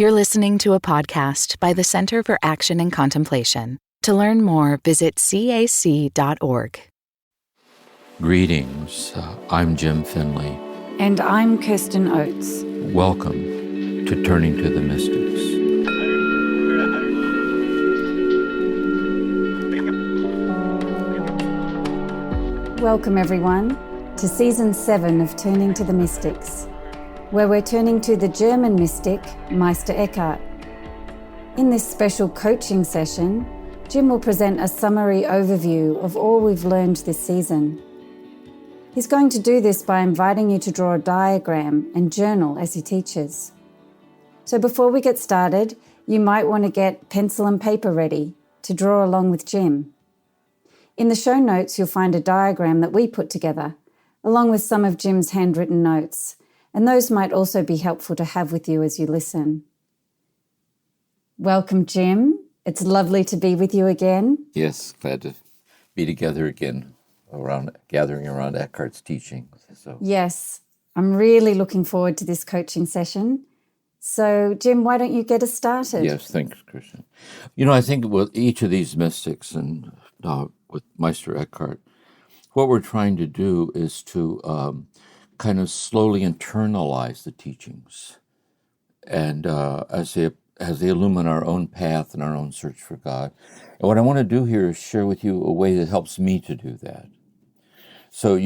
You're listening to a podcast by the Center for Action and Contemplation. To learn more, visit cac.org. Greetings, I'm Jim Finley. And I'm Kirsten Oates. Welcome to Turning to the Mystics. Welcome everyone to Season 7 of Turning to the Mystics, where we're turning to the German mystic, Meister Eckhart. In this special coaching session, Jim will present a summary overview of all we've learned this season. He's going to do this by inviting you to draw a diagram and journal as he teaches. So before we get started, you might want to get pencil and paper ready to draw along with Jim. In the show notes, you'll find a diagram that we put together, along with some of Jim's handwritten notes, and those might also be helpful to have with you as you listen. Welcome, Jim. It's lovely to be with you again. Yes, glad to be together again, gathering around Eckhart's teachings. Yes, I'm really looking forward to this coaching session. So, Jim, why don't you get us started? Yes, thanks, Kirsten. I think with each of these mystics and with Meister Eckhart, what we're trying to do is to kind of slowly internalize the teachings, and as they illumine our own path and our own search for God. And what I want to do here is share with you a way that helps me to do that. So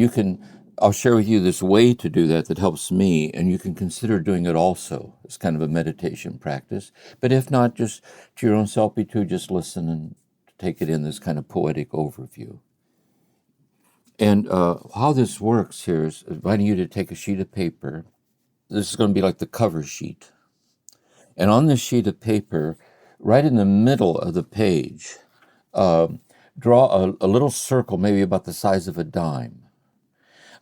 I'll share with you this way to do that helps me, and you can consider doing it also as kind of a meditation practice. But if not, just to your own self-be-too, just listen and take it in this kind of poetic overview. And how this works here is inviting you to take a sheet of paper. This is going to be like the cover sheet. And on this sheet of paper, right in the middle of the page, draw a little circle, maybe about the size of a dime,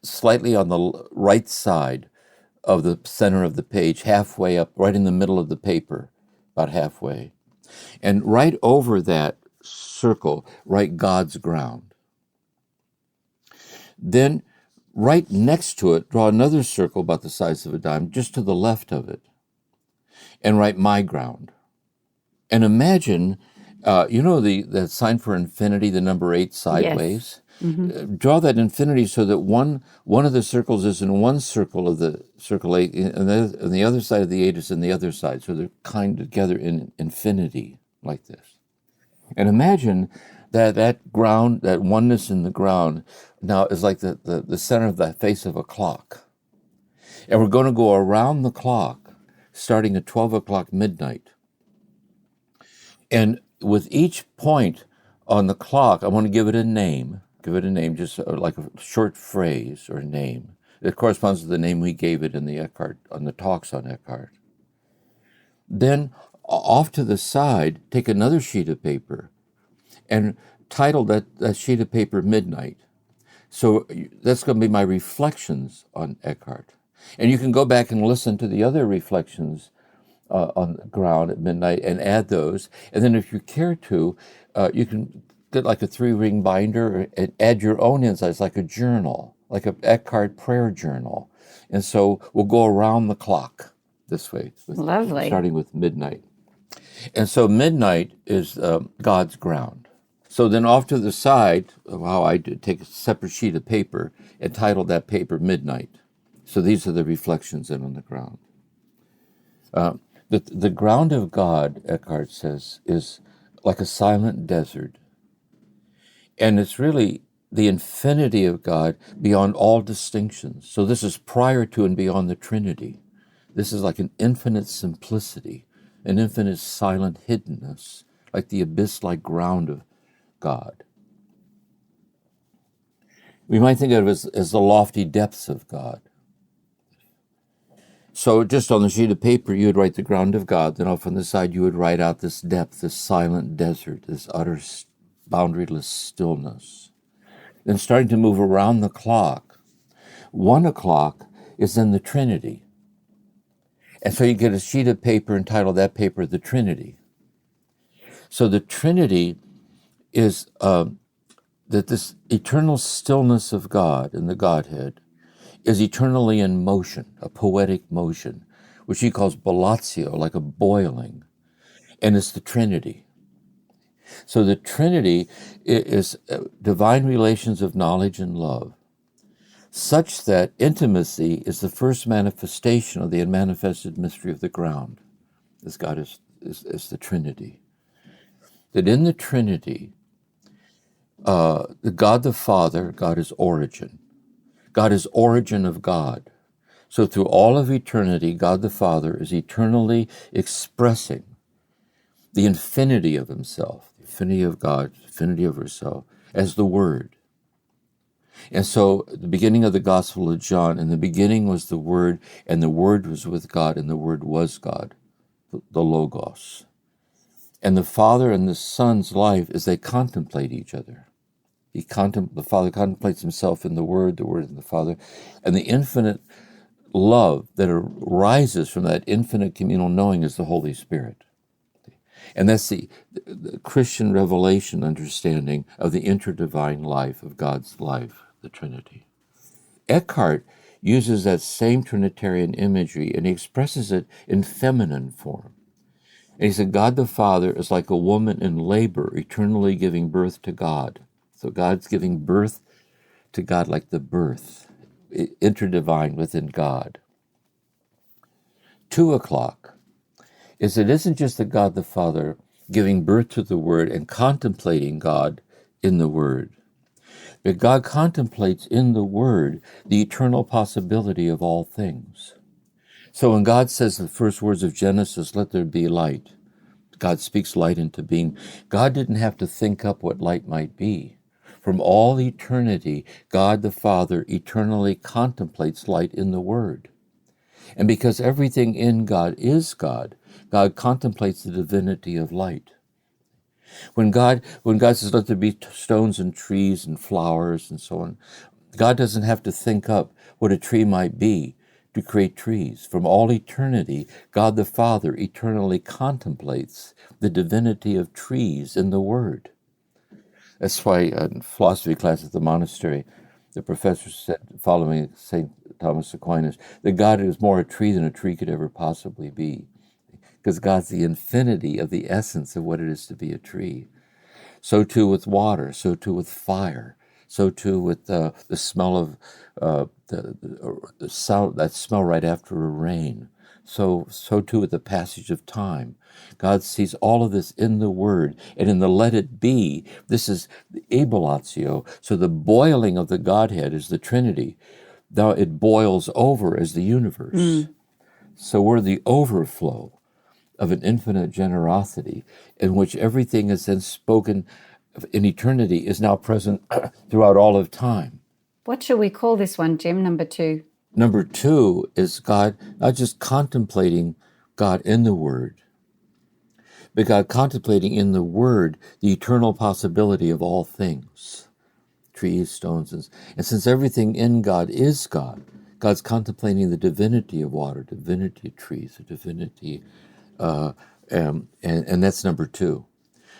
slightly on the right side of the center of the page, halfway up, right in the middle of the paper, about halfway. And right over that circle, write God's ground. Then, right next to it, draw another circle about the size of a dime, just to the left of it, and write my ground. And imagine, the sign for infinity, the number 8 sideways? Yes. Mm-hmm. Draw that infinity so that one of the circles is in one circle of the circle 8, and the other side of the 8 is in the other side, so they're kind of together in infinity, like this. And imagine that ground, that oneness in the ground, now is like the center of the face of a clock. And we're going to go around the clock, starting at 12 o'clock midnight. And with each point on the clock, I want to give it a name, just like a short phrase or name. It corresponds to the name we gave it in the Eckhart, on the talks on Eckhart. Then, off to the side, take another sheet of paper and title that sheet of paper Midnight. So that's going to be my reflections on Eckhart. And you can go back and listen to the other reflections on the ground at midnight and add those. And then if you care to, you can get like a 3-ring binder and add your own insights, like a journal, like an Eckhart prayer journal. And so we'll go around the clock this way. Lovely. Starting with midnight. And so midnight is God's ground. So then off to the side, how I did, take a separate sheet of paper and title that paper Midnight. So these are the reflections in on the ground. The ground of God, Eckhart says, is like a silent desert. And it's really the infinity of God beyond all distinctions. So this is prior to and beyond the Trinity. This is like an infinite simplicity, an infinite silent hiddenness, like the abyss-like ground of God. We might think of it as the lofty depths of God. So just on the sheet of paper, you would write the ground of God. Then off on the side, you would write out this depth, this silent desert, this utter boundaryless stillness. Then starting to move around the clock, 1 o'clock is then the Trinity. And so you get a sheet of paper and title that paper the Trinity. So the Trinity is that this eternal stillness of God and the Godhead is eternally in motion, a poetic motion, which he calls bollatio, like a boiling. And it's the Trinity. So the Trinity is divine relations of knowledge and love, such that intimacy is the first manifestation of the unmanifested mystery of the ground, as God is the Trinity. That in the Trinity, the God the Father, God is origin. God is origin of God. So through all of eternity, God the Father is eternally expressing the infinity of himself, the infinity of God, the infinity of herself, as the Word. And so the beginning of the Gospel of John, in the beginning was the Word, and the Word was with God, and the Word was God, the Logos. And the Father and the Son's life is they contemplate each other. The Father contemplates himself in the Word in the Father, and the infinite love that arises from that infinite communal knowing is the Holy Spirit. And that's the Christian revelation understanding of the interdivine life of God's life, the Trinity. Eckhart uses that same Trinitarian imagery, and he expresses it in feminine form. And he said, God the Father is like a woman in labor, eternally giving birth to God. So God's giving birth to God like the birth, interdivine within God. 2:00 is it isn't just that God the Father giving birth to the Word and contemplating God in the Word, but God contemplates in the Word the eternal possibility of all things. So when God says the first words of Genesis, let there be light, God speaks light into being. God didn't have to think up what light might be. From all eternity, God the Father eternally contemplates light in the Word. And because everything in God is God, God contemplates the divinity of light. When God says, let there be stones and trees and flowers and so on, God doesn't have to think up what a tree might be to create trees. From all eternity, God the Father eternally contemplates the divinity of trees in the Word. That's why in philosophy class at the monastery, the professor said, following St. Thomas Aquinas, that God is more a tree than a tree could ever possibly be, because God's the infinity of the essence of what it is to be a tree. So too with water, so too with fire, so too with the smell of the sound, that smell right after a rain. So too with the passage of time. God sees all of this in the Word, and in the let it be, this is the ebollatio. So the boiling of the Godhead is the Trinity. Now it boils over as the universe. So we're the overflow of an infinite generosity in which everything is then spoken in eternity is now present throughout all of time. What shall we call this one, Jim, number 2? Number 2 is God not just contemplating God in the Word, but God contemplating in the Word the eternal possibility of all things, trees, stones, and since everything in God is God, God's contemplating the divinity of water, divinity of trees, the divinity, and that's number 2.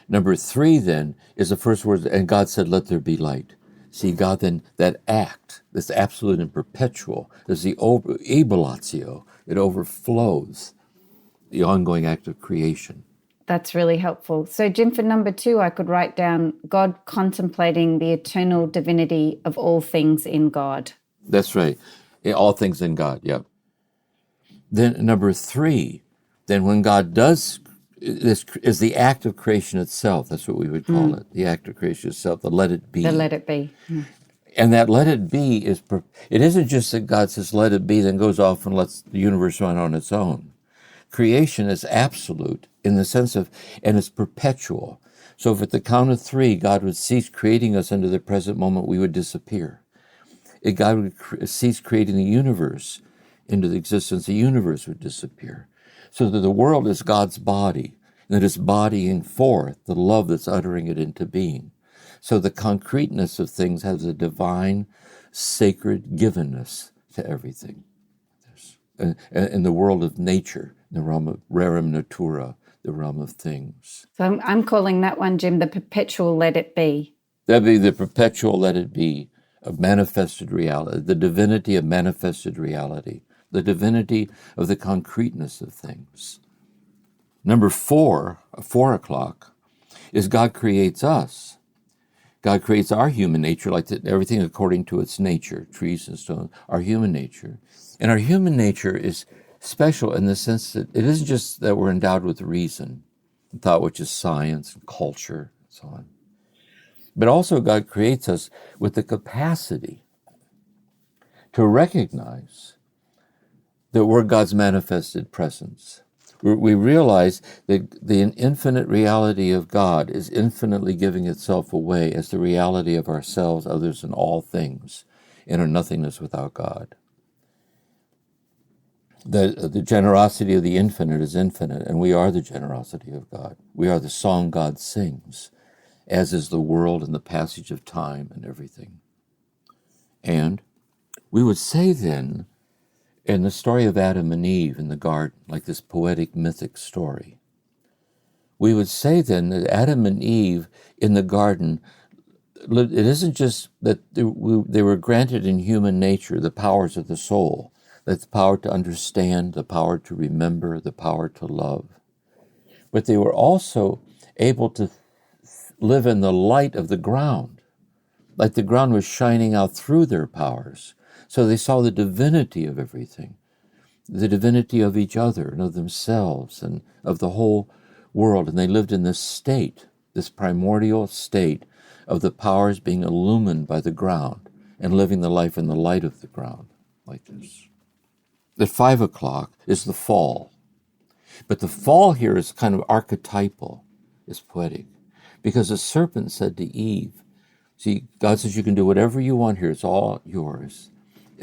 Number 3 then is the first word, and God said, let there be light. See, God then, that act, this absolute and perpetual, is the ebollatio. It overflows the ongoing act of creation. That's really helpful. So, Jim, for number 2, I could write down God contemplating the eternal divinity of all things in God. That's right. All things in God, yep. Then number 3, then when God does, this is the act of creation itself. That's what we would call it, the act of creation itself, the let it be. The let it be. And that let it be it isn't just that God says let it be, then goes off and lets the universe run on its own. Creation is absolute in the sense of, and it's perpetual. So if at the count of 3, God would cease creating us into the present moment, we would disappear. If God would cease creating the universe into the existence, the universe would disappear. So that the world is God's body, and that it's bodying forth the love that's uttering it into being. So the concreteness of things has a divine, sacred givenness to everything. In the world of nature, the realm of rerum natura, the realm of things. So I'm calling that one, Jim, the perpetual let it be. That'd be the perpetual let it be of manifested reality, the divinity of manifested reality, the divinity of the concreteness of things. Number 4, 4 o'clock, is God creates us. God creates our human nature, like everything according to its nature, trees and stones, our human nature. And our human nature is special in the sense that it isn't just that we're endowed with reason, thought, which is science and culture and so on. But also God creates us with the capacity to recognize that we're God's manifested presence. We realize that the infinite reality of God is infinitely giving itself away as the reality of ourselves, others, and all things, in our nothingness without God. The generosity of the infinite is infinite, and we are the generosity of God. We are the song God sings, as is the world and the passage of time and everything. And we would say then, in the story of Adam and Eve in the garden, like this poetic mythic story, we would say then that Adam and Eve in the garden, it isn't just that they were granted in human nature the powers of the soul, that's the power to understand, the power to remember, the power to love, but they were also able to live in the light of the ground, like the ground was shining out through their powers. So they saw the divinity of everything, the divinity of each other and of themselves and of the whole world. And they lived in this state, this primordial state of the powers being illumined by the ground and living the life in the light of the ground, like this. At 5 o'clock is the fall. But the fall here is kind of archetypal, it's poetic, because the serpent said to Eve, see, God says you can do whatever you want here, it's all yours.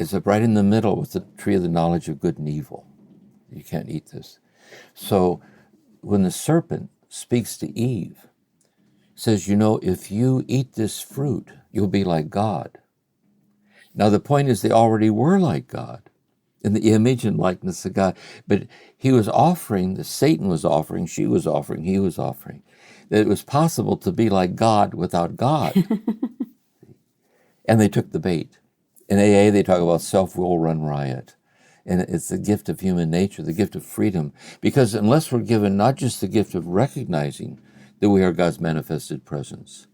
It's right in the middle with the tree of the knowledge of good and evil. You can't eat this. So when the serpent speaks to Eve, says, if you eat this fruit, you'll be like God. Now the point is they already were like God, in the image and likeness of God. But he was offering, Satan was offering, she was offering, he was offering, that it was possible to be like God without God. And they took the bait. In AA, they talk about self-will run riot. And it's the gift of human nature, the gift of freedom. Because unless we're given not just the gift of recognizing that we are God's manifested presence,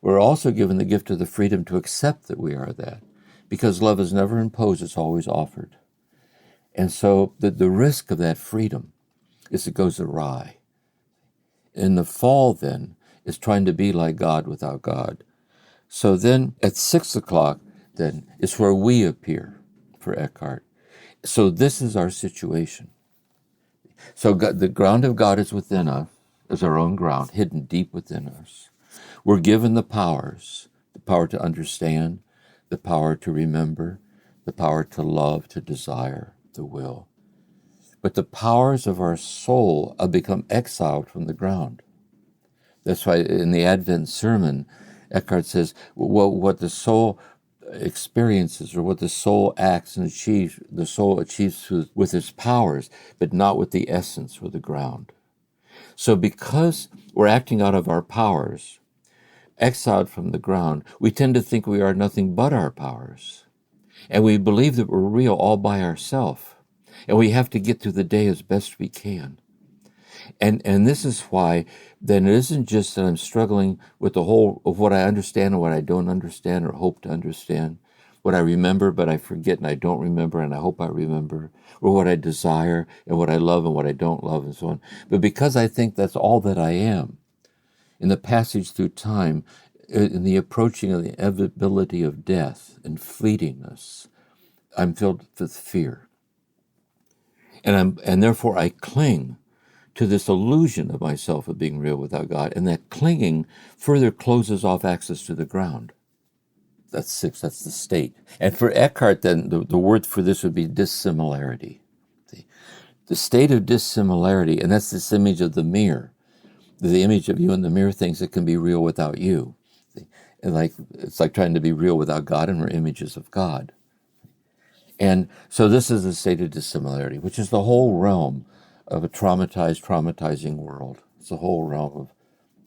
we're also given the gift of the freedom to accept that we are that. Because love is never imposed, it's always offered. And so the risk of that freedom is it goes awry. And the fall, then, is trying to be like God without God. So then at 6 o'clock, then, is where we appear for Eckhart. So this is our situation. So God, the ground of God is within us, is our own ground, hidden deep within us. We're given the power to understand, the power to remember, the power to love, to desire, the will. But the powers of our soul have become exiled from the ground. That's why in the Advent sermon, Eckhart says, what the soul experiences or what the soul acts and achieves, the soul achieves with its powers, but not with the essence or the ground. So because we're acting out of our powers, exiled from the ground, we tend to think we are nothing but our powers. And we believe that we're real all by ourselves. And we have to get through the day as best we can. And this is why then it isn't just that I'm struggling with the whole of what I understand and what I don't understand or hope to understand, what I remember but I forget and I don't remember and I hope I remember, or what I desire and what I love and what I don't love and so on. But because I think that's all that I am, in the passage through time, in the approaching of the inevitability of death and fleetingness, I'm filled with fear. And therefore I cling to this illusion of myself of being real without God, and that clinging further closes off access to the ground. That's 6, that's the state. And for Eckhart, then, the word for this would be dissimilarity. The state of dissimilarity, and that's this image of the mirror. The image of you in the mirror thinks it can be real without you. And it's like trying to be real without God, and we're images of God. And so this is the state of dissimilarity, which is the whole realm of a traumatizing world. It's the whole realm of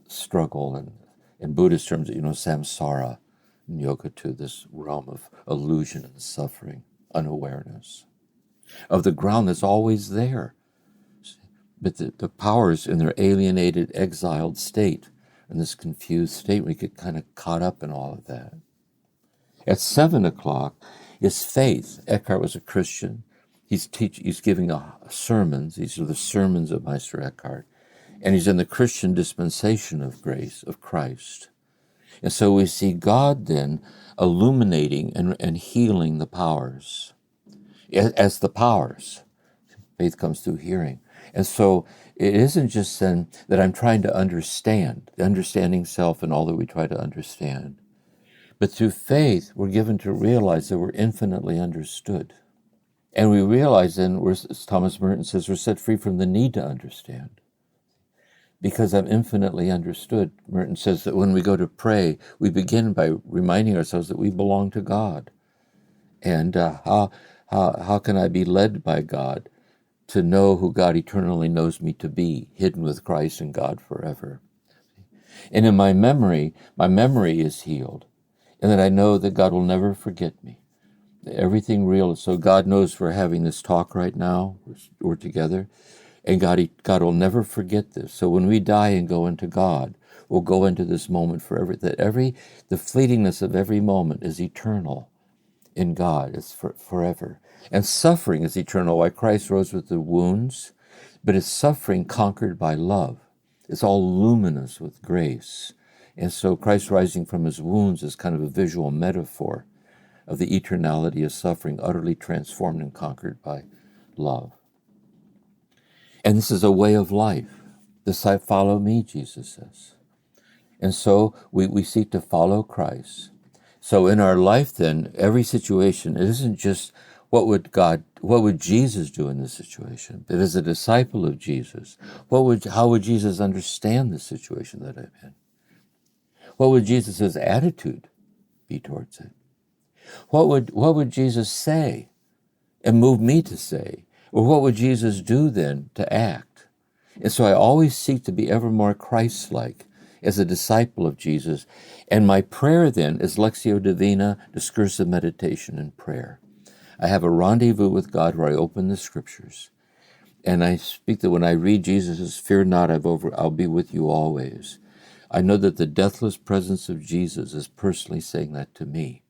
struggle, and in Buddhist terms, samsara, in yoga too, this realm of illusion and suffering, unawareness. of the ground that's always there. But the powers in their alienated, exiled state, in this confused state, we get kind of caught up in all of that. At 7 o'clock is faith. Eckhart was a Christian. He's giving sermons. These are the sermons of Meister Eckhart. And he's in the Christian dispensation of grace, of Christ. And so we see God then illuminating and healing the powers as the powers. Faith comes through hearing. And so it isn't just then that I'm trying to understand, understanding self and all that we try to understand. But through faith, we're given to realize that we're infinitely understood. And we realize then, as Thomas Merton says, we're set free from the need to understand. Because I'm infinitely understood. Merton says that when we go to pray, we begin by reminding ourselves that we belong to God. And how can I be led by God to know who God eternally knows me to be, hidden with Christ and God forever? And in my memory is healed. And that I know that God will never forget me. Everything real. So God knows we're having this talk right now. We're together. And God will never forget this. So when we die and go into God, we'll go into this moment forever. That the fleetingness of every moment is eternal in God. It's forever. And suffering is eternal. Why Christ rose with the wounds, but it's suffering conquered by love. It's all luminous with grace. And so Christ rising from his wounds is kind of a visual metaphor of the eternality of suffering, utterly transformed and conquered by love. And this is a way of life. Follow me, Jesus says. And so we seek to follow Christ. So in our life then, every situation, it isn't just what would Jesus do in this situation? But as a disciple of Jesus, how would Jesus understand the situation that I'm in? What would Jesus' attitude be towards it? What would Jesus say and move me to say? Or what would Jesus do then to act? And so I always seek to be ever more Christ-like as a disciple of Jesus. And my prayer then is Lectio Divina, discursive meditation and prayer. I have a rendezvous with God where I open the scriptures. And I speak that when I read Jesus' fear not, I'll be with you always. I know that the deathless presence of Jesus is personally saying that to me.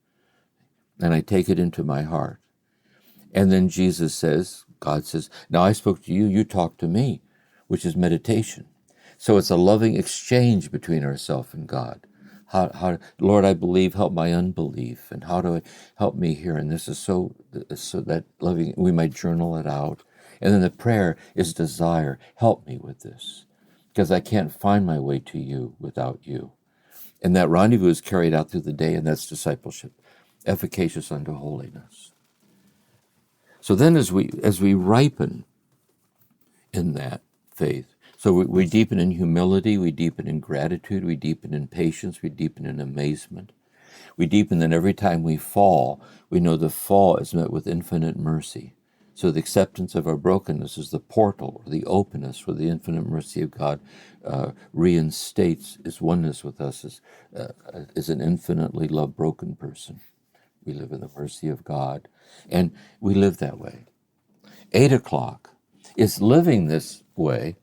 And I take it into my heart. And then God says, now I spoke to you, you talk to me, which is meditation. So it's a loving exchange between ourselves and God. Lord, I believe, help my unbelief. And how do I help me here? And this is so that loving, we might journal it out. And then the prayer is desire. Help me with this, because I can't find my way to you without you. And that rendezvous is carried out through the day, and that's discipleship, efficacious unto holiness. So then as we ripen in that faith, so we deepen in humility, we deepen in gratitude, we deepen in patience, we deepen in amazement. We deepen that every time we fall, we know the fall is met with infinite mercy. So the acceptance of our brokenness is the portal, or the openness where the infinite mercy of God reinstates his oneness with us as an infinitely loved broken person. We live in the mercy of God, and we live that way. 8 o'clock is living this way.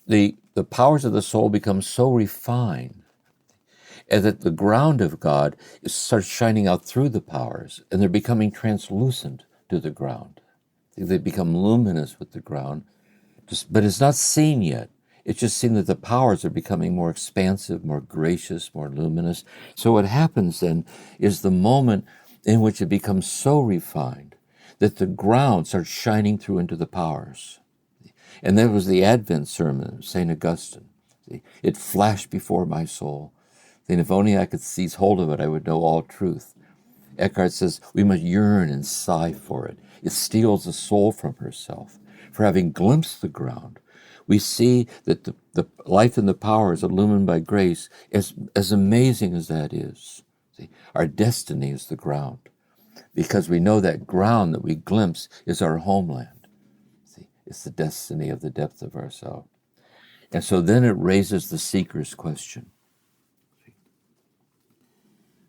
The powers of the soul become so refined and that the ground of God starts shining out through the powers, and they're becoming translucent to the ground. They become luminous with the ground, but it's not seen yet. It's just seen that the powers are becoming more expansive, more gracious, more luminous. So what happens then is the moment in which it becomes so refined that the ground starts shining through into the powers. And that was the Advent sermon of St. Augustine. It flashed before my soul. Then if only I could seize hold of it, I would know all truth. Eckhart says we must yearn and sigh for it. It steals the soul from herself. For having glimpsed the ground, we see that the life and the power is illumined by grace, as amazing as that is. See, our destiny is the ground, because we know that ground that we glimpse is our homeland. See, it's the destiny of the depth of ourselves. And so then it raises the seeker's question.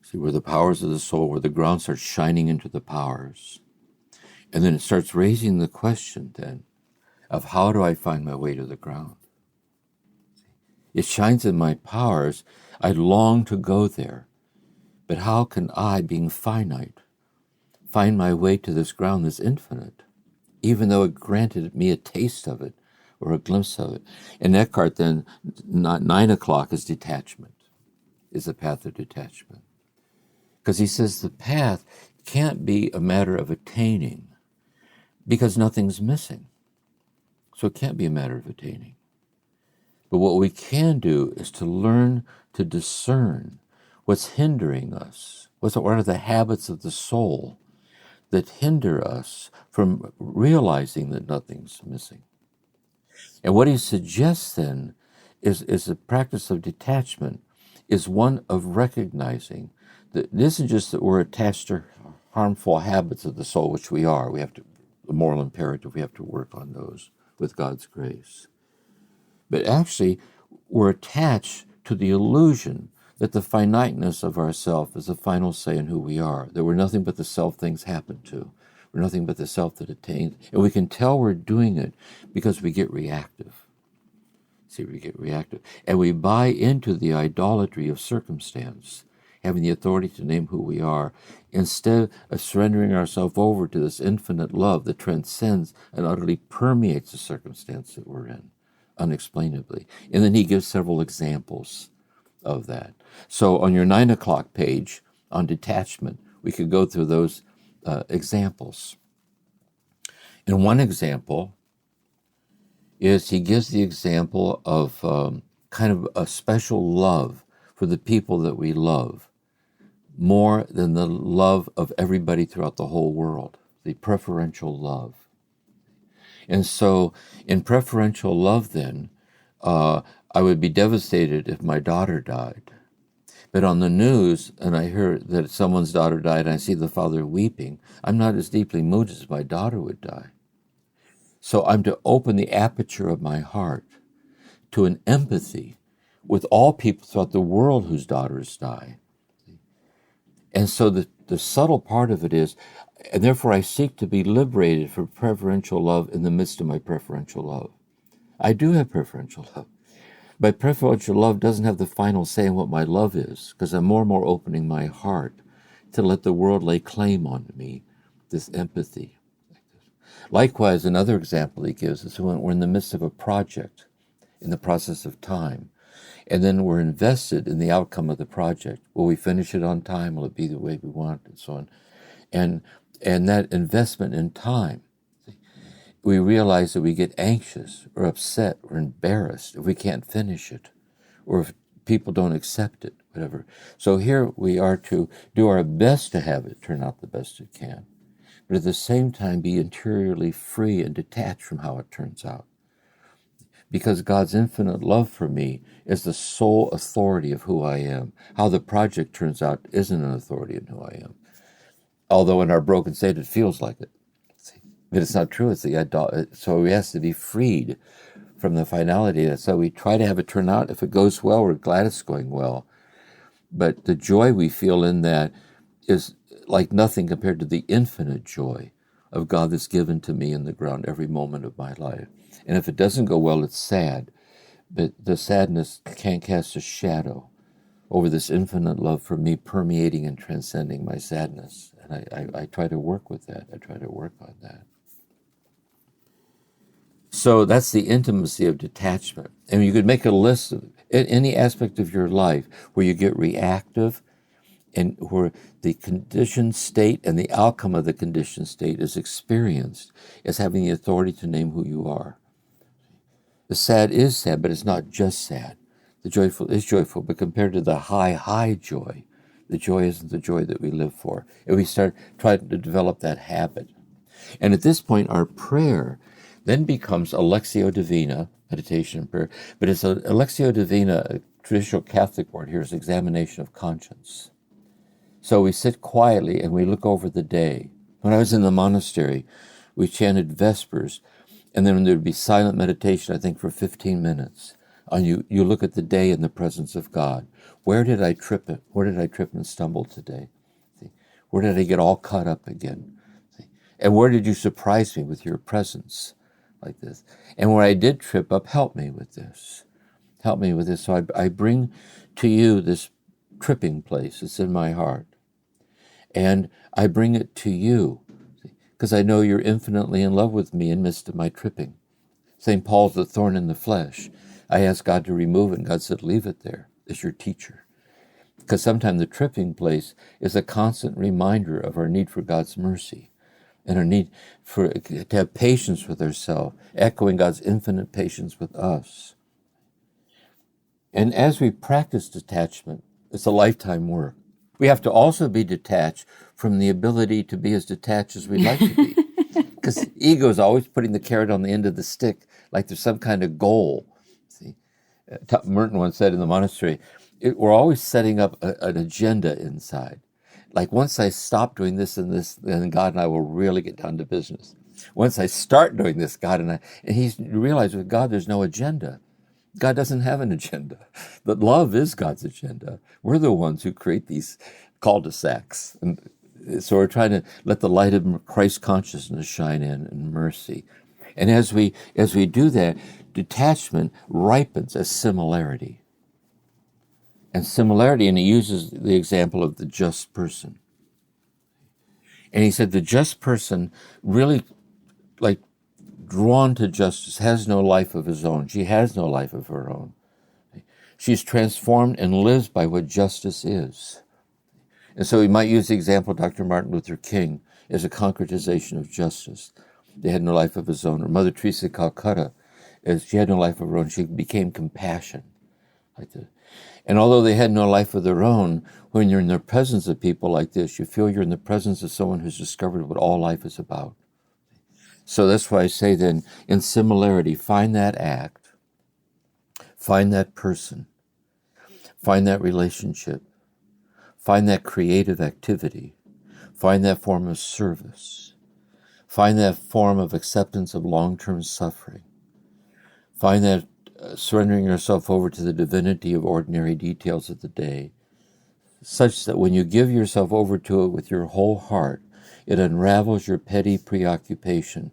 See, where the powers of the soul, where the ground starts shining into the powers. And then it starts raising the question then of how do I find my way to the ground? It shines in my powers. I long to go there. But how can I, being finite, find my way to this ground that's infinite, even though it granted me a taste of it or a glimpse of it? And Eckhart then, 9 o'clock is detachment, is the path of detachment. Because he says the path can't be a matter of attaining because nothing's missing. So it can't be a matter of attaining. But what we can do is to learn to discern what's hindering us, what are the habits of the soul that hinder us from realizing that nothing's missing. And what he suggests then is the practice of detachment is one of recognizing that it isn't just that we're attached to harmful habits of the soul, which we are. We have to, the moral imperative, we have to work on those with God's grace. But actually, we're attached to the illusion that the finiteness of ourself is the final say in who we are, that we're nothing but the self things happen to. We're nothing but the self that attains. And we can tell we're doing it because we get reactive. See, we get reactive. And we buy into the idolatry of circumstance, having the authority to name who we are, instead of surrendering ourselves over to this infinite love that transcends and utterly permeates the circumstance that we're in, unexplainably. And then he gives several examples of that. So on your 9 o'clock page on detachment, we could go through those examples. And one example is he gives the example of kind of a special love for the people that we love, more than the love of everybody throughout the whole world, the preferential love. And so in preferential love then, I would be devastated if my daughter died. But on the news, and I hear that someone's daughter died, and I see the father weeping, I'm not as deeply moved as if my daughter would die. So I'm to open the aperture of my heart to an empathy with all people throughout the world whose daughters die. And so the subtle part of it is, and therefore I seek to be liberated from preferential love in the midst of my preferential love. I do have preferential love. But preferential love doesn't have the final say in what my love is, because I'm more and more opening my heart to let the world lay claim on me, this empathy. Likewise, another example he gives is when we're in the midst of a project, in the process of time, and then we're invested in the outcome of the project. Will we finish it on time? Will it be the way we want? And so on. And that investment in time, we realize that we get anxious or upset or embarrassed if we can't finish it, or if people don't accept it, whatever. So here we are to do our best to have it turn out the best it can, but at the same time be interiorly free and detached from how it turns out. Because God's infinite love for me is the sole authority of who I am. How the project turns out isn't an authority in who I am. Although in our broken state it feels like it. But it's not true. It's so we have to be freed from the finality. So we try to have it turn out. If it goes well, we're glad it's going well. But the joy we feel in that is like nothing compared to the infinite joy of God that's given to me in the ground every moment of my life. And if it doesn't go well, it's sad. But the sadness can't cast a shadow over this infinite love for me permeating and transcending my sadness. And I try to work with that. I try to work on that. So that's the intimacy of detachment. And you could make a list of any aspect of your life where you get reactive and where the conditioned state and the outcome of the conditioned state is experienced as having the authority to name who you are. The sad is sad, but it's not just sad. The joyful is joyful, but compared to the high joy, the joy isn't the joy that we live for. And we start trying to develop that habit. And at this point, our prayer then becomes a Lectio Divina, meditation and prayer. But it's a Lectio Divina, a traditional Catholic word here is examination of conscience. So we sit quietly and we look over the day. When I was in the monastery, we chanted Vespers, and then there would be silent meditation, I think, for 15 minutes. And you look at the day in the presence of God. Where did I trip it? Where did I trip and stumble today? See? Where did I get all caught up again? See? And where did you surprise me with your presence like this? And where I did trip up, help me with this. Help me with this. So I bring to you this tripping place. It's in my heart. And I bring it to you because I know you're infinitely in love with me in midst of my tripping. St. Paul's the thorn in the flesh. I asked God to remove it, and God said, leave it there. It's your teacher. Because sometimes the tripping place is a constant reminder of our need for God's mercy and our need to have patience with ourselves, echoing God's infinite patience with us. And as we practice detachment, it's a lifetime work. We have to also be detached from the ability to be as detached as we'd like to be. Because ego is always putting the carrot on the end of the stick, like there's some kind of goal. See, Merton once said in the monastery, we're always setting up an agenda inside. Like once I stop doing this and this, then God and I will really get down to business. Once I start doing this, God and he realized with God there's no agenda. God doesn't have an agenda. But love is God's agenda. We're the ones who create these cul-de-sacs. And so we're trying to let the light of Christ consciousness shine in and mercy. And as we do that, detachment ripens as similarity. And similarity, and he uses the example of the just person. And he said the just person really, like, drawn to justice, has no life of his own. She has no life of her own. She's transformed and lives by what justice is. And so we might use the example of Dr. Martin Luther King as a concretization of justice. They had no life of his own. Or Mother Teresa of Calcutta, as she had no life of her own, she became compassion. Like that. And although they had no life of their own, when you're in the presence of people like this, you feel you're in the presence of someone who's discovered what all life is about. So that's why I say then, in similarity, find that act, find that person, find that relationship, find that creative activity, find that form of service, find that form of acceptance of long-term suffering, find that surrendering yourself over to the divinity of ordinary details of the day, such that when you give yourself over to it with your whole heart, it unravels your petty preoccupation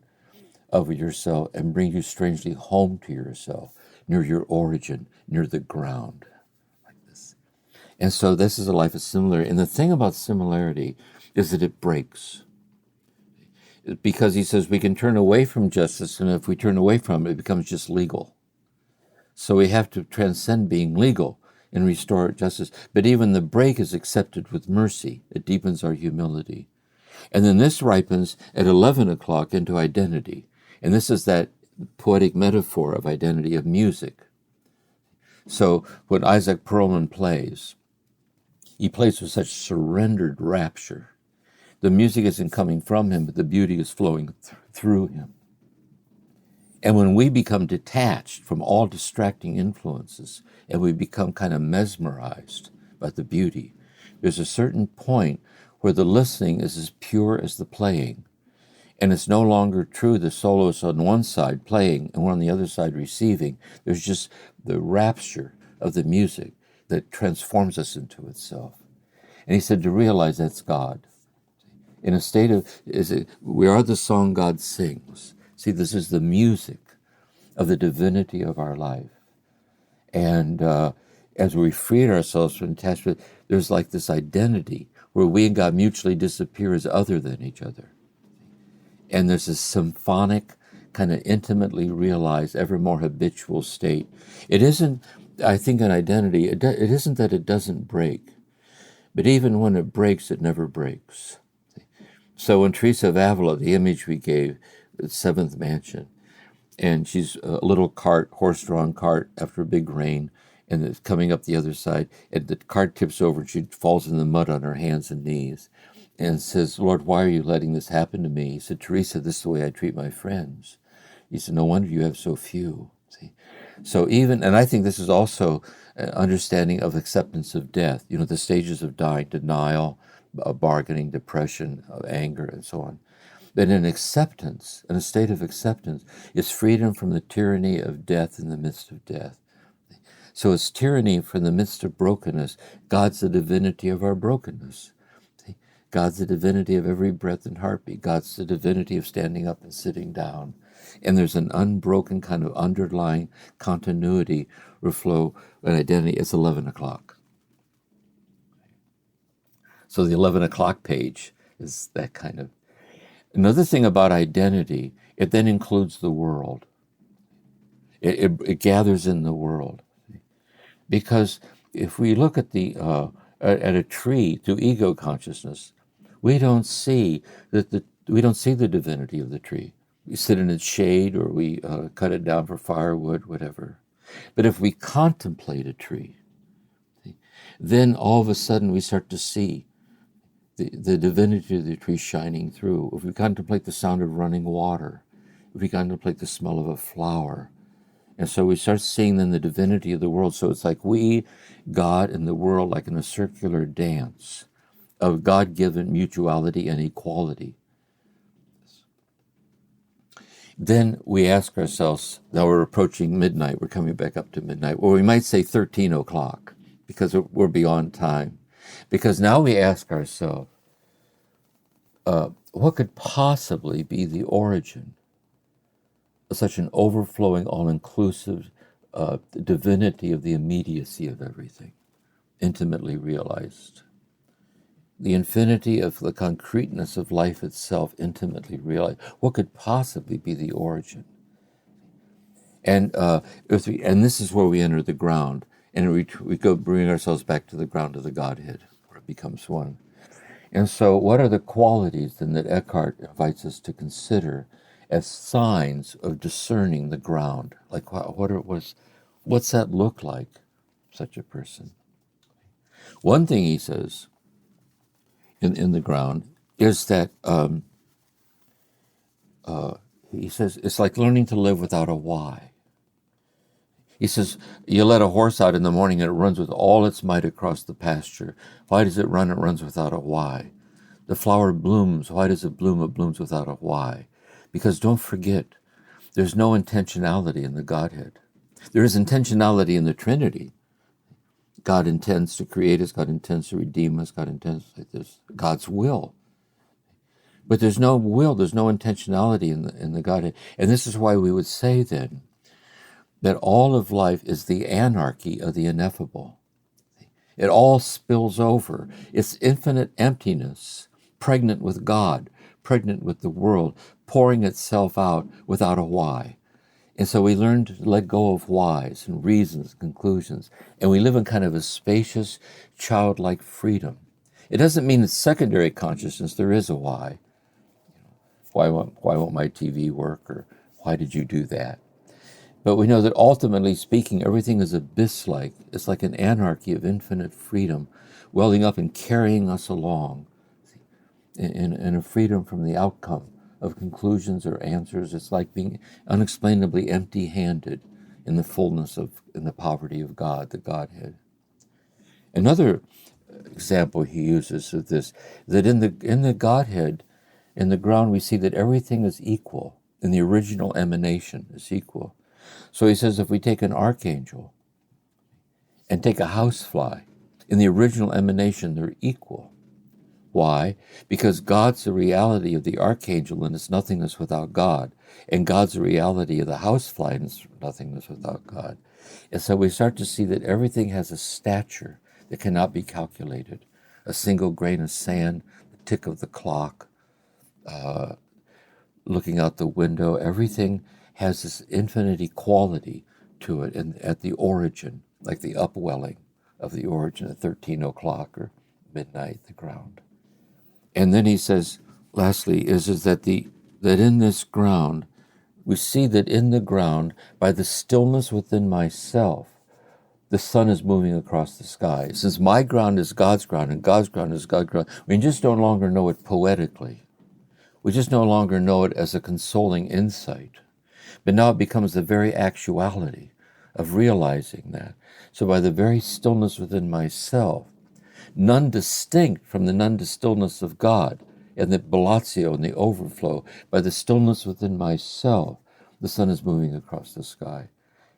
of yourself and brings you strangely home to yourself, near your origin, near the ground, like this. And so this is a life of similarity. And the thing about similarity is that it breaks. Because he says we can turn away from justice, and if we turn away from it, it becomes just legal. So we have to transcend being legal and restore justice. But even the break is accepted with mercy. It deepens our humility. And then this ripens at 11 o'clock into identity. And this is that poetic metaphor of identity of music. So when Isaac Perlman plays, he plays with such surrendered rapture. The music isn't coming from him, but the beauty is flowing through him. And when we become detached from all distracting influences and we become kind of mesmerized by the beauty, there's a certain point where the listening is as pure as the playing. And it's no longer true the soloist on one side playing and one on the other side receiving. There's just the rapture of the music that transforms us into itself. And he said to realize that's God. In a state of, we are the song God sings. See, this is the music of the divinity of our life. And as we freed ourselves from attachment, there's like this identity where we and God mutually disappear as other than each other. And there's a symphonic, kind of intimately realized, ever more habitual state. It isn't, I think, an identity, it isn't that it doesn't break, but even when it breaks, it never breaks. So when Teresa of Avila, the image we gave, the seventh mansion, and she's a little cart, horse-drawn cart after a big rain, and it's coming up the other side, and the cart tips over and she falls in the mud on her hands and knees and says, Lord, why are you letting this happen to me? He said, Teresa, this is the way I treat my friends. He said, no wonder you have so few. See? So even, and I think this is also an understanding of acceptance of death, the stages of dying, denial, bargaining, depression, anger, and so on. That in acceptance, in a state of acceptance, is freedom from the tyranny of death in the midst of death. So it's tyranny from the midst of brokenness. God's the divinity of our brokenness. God's the divinity of every breath and heartbeat. God's the divinity of standing up and sitting down. And there's an unbroken kind of underlying continuity or flow and identity. It's 11 o'clock. So the 11 o'clock page is that kind of. Another thing about identity, it then includes the world. It gathers in the world. Because if we look at at a tree through ego consciousness, we don't see the divinity of the tree. We sit in its shade, or we cut it down for firewood, whatever. But if we contemplate a tree, then all of a sudden we start to see the divinity of the tree shining through. If we contemplate the sound of running water, if we contemplate the smell of a flower, and so we start seeing then the divinity of the world. So it's like we, God, and the world, like in a circular dance of God-given mutuality and equality. Then we ask ourselves, now we're approaching midnight, we're coming back up to midnight, or we might say 13 o'clock, because we're beyond time. Because now we ask ourselves, what could possibly be the origin of such an overflowing, all-inclusive divinity of the immediacy of everything, intimately realized? The infinity of the concreteness of life itself, intimately realized. What could possibly be the origin? And this is where we enter the ground, and we go bring ourselves back to the ground of the Godhead, where it becomes one. And so, what are the qualities then that Eckhart invites us to consider as signs of discerning the ground? Like, what's that look like, such a person? One thing he says in the ground is that he says it's like learning to live without a why. He says, you let a horse out in the morning and it runs with all its might across the pasture. Why does it run? It runs without a why. The flower blooms. Why does it bloom? It blooms without a why. Because don't forget, there's no intentionality in the Godhead. There is intentionality in the Trinity. God intends to create us. God intends to redeem us. God intends like this. God's will. But there's no will. There's no intentionality in the Godhead. And this is why we would say then that all of life is the anarchy of the ineffable. It all spills over. It's infinite emptiness, pregnant with God, pregnant with the world, pouring itself out without a why. And so we learn to let go of whys and reasons, conclusions, and we live in kind of a spacious, childlike freedom. It doesn't mean in secondary consciousness there is a why. Why won't my TV work? Or why did you do that? But we know that ultimately speaking, everything is abyss-like. It's like an anarchy of infinite freedom, welling up and carrying us along in a freedom from the outcome of conclusions or answers. It's like being unexplainably empty-handed in the fullness in the poverty of God, the Godhead. Another example he uses of this, that in the Godhead, in the ground, we see that everything is equal. In the original emanation is equal. So he says if we take an archangel and take a housefly, in the original emanation, they're equal. Why? Because God's the reality of the archangel and its nothingness without God. And God's the reality of the housefly and its nothingness without God. And so we start to see that everything has a stature that cannot be calculated. A single grain of sand, the tick of the clock, looking out the window, everything has this infinite equality to it and at the origin, like the upwelling of the origin at 13 o'clock or midnight, the ground. And then he says, lastly, is that that in this ground, we see that in the ground, by the stillness within myself, the sun is moving across the sky. Since my ground is God's ground and God's ground is God's ground, we just no longer know it poetically. We just no longer know it as a consoling insight. But now it becomes the very actuality of realizing that. So by the very stillness within myself, none distinct from the non-stillness of God, and the bellatio and the overflow, by the stillness within myself, the sun is moving across the sky.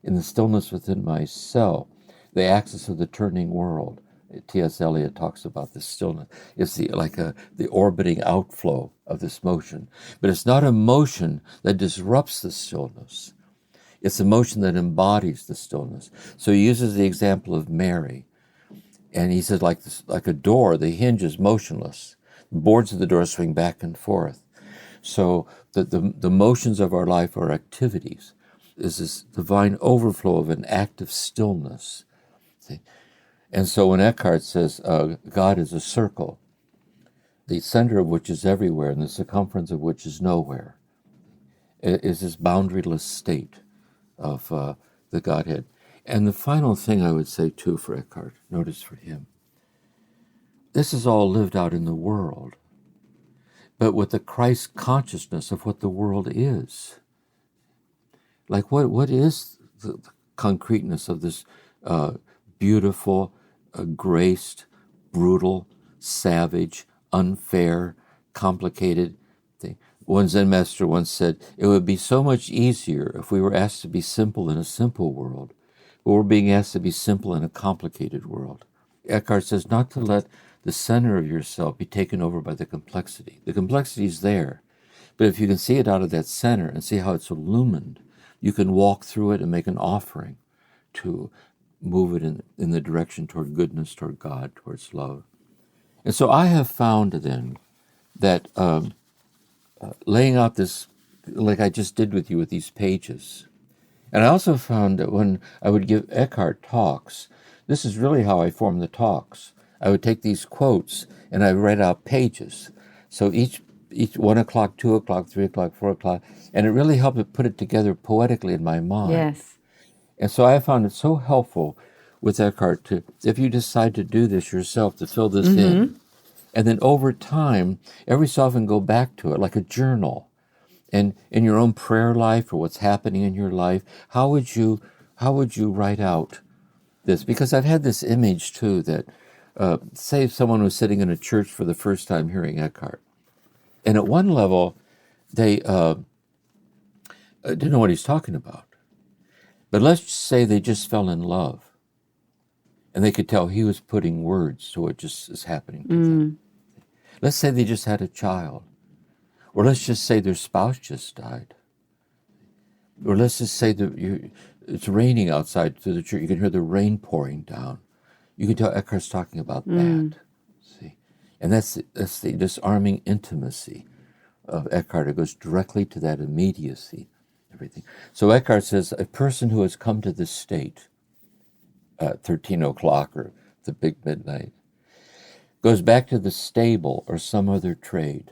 In the stillness within myself, the axis of the turning world, T.S. Eliot talks about this stillness. It's the orbiting outflow of this motion. But it's not a motion that disrupts the stillness. It's a motion that embodies the stillness. So he uses the example of Mary. And he says, like a door, the hinge is motionless. The boards of the door swing back and forth. So the motions of our life are activities. Is this divine overflow of an active stillness. See? And so when Eckhart says God is a circle, the center of which is everywhere and the circumference of which is nowhere, it is this boundaryless state of the Godhead. And the final thing I would say too for Eckhart, notice for him, this is all lived out in the world, but with the Christ consciousness of what the world is. Like what is the concreteness of this beautiful, graced, brutal, savage, unfair, complicated thing? One Zen master once said, it would be so much easier if we were asked to be simple in a simple world, but we're being asked to be simple in a complicated world. Eckhart says not to let the center of yourself be taken over by the complexity. The complexity is there, but if you can see it out of that center and see how it's illumined, you can walk through it and make an offering to move it in the direction toward goodness, toward God, towards love. And so I have found then that laying out this, like I just did with you with these pages, and I also found that when I would give Eckhart talks, this is really how I form the talks. I would take these quotes and I write out pages. So each 1 o'clock, 2 o'clock, 3 o'clock, 4 o'clock, and it really helped me put it together poetically in my mind. Yes. And so I found it so helpful with Eckhart to, if you decide to do this yourself, to fill this in, and then over time, every so often go back to it like a journal. And in your own prayer life or what's happening in your life, how would you write out this? Because I've had this image too that, say if someone was sitting in a church for the first time hearing Eckhart, and at one level, they didn't know what he's talking about. But let's just say they just fell in love, and they could tell he was putting words to what just is happening to them. Let's say they just had a child, or let's just say their spouse just died, or let's just say that it's raining outside through the church. You can hear the rain pouring down. You can tell Eckhart's talking about that. See, and that's the disarming intimacy of Eckhart. It goes directly to that immediacy. Everything. So Eckhart says a person who has come to this state at 13 o'clock or the big midnight goes back to the stable or some other trade,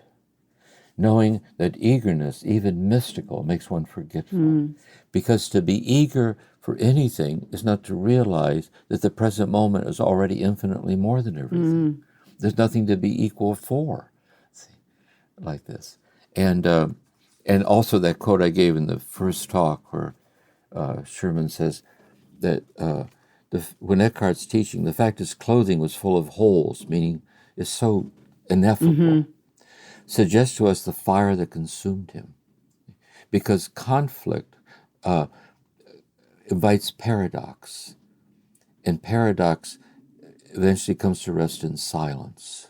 knowing that eagerness, even mystical, makes one forgetful. Because to be eager for anything is not to realize that the present moment is already infinitely more than everything. There's nothing to be equal for. See, like this. And also that quote I gave in the first talk where Sherman says that when Eckhart's teaching, the fact his clothing was full of holes, meaning is so ineffable, suggests to us the fire that consumed him. Because conflict invites paradox, and paradox eventually comes to rest in silence,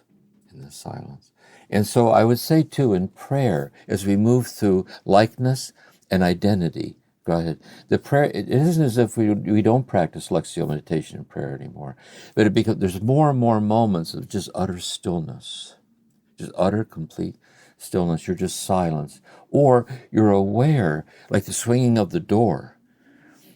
in the silence. And so I would say, too, in prayer, as we move through likeness and identity, go ahead. The prayer, it isn't as if we don't practice Lectio meditation in prayer anymore, but there's more and more moments of just utter stillness, just utter, complete stillness. You're just silence. Or you're aware, like the swinging of the door,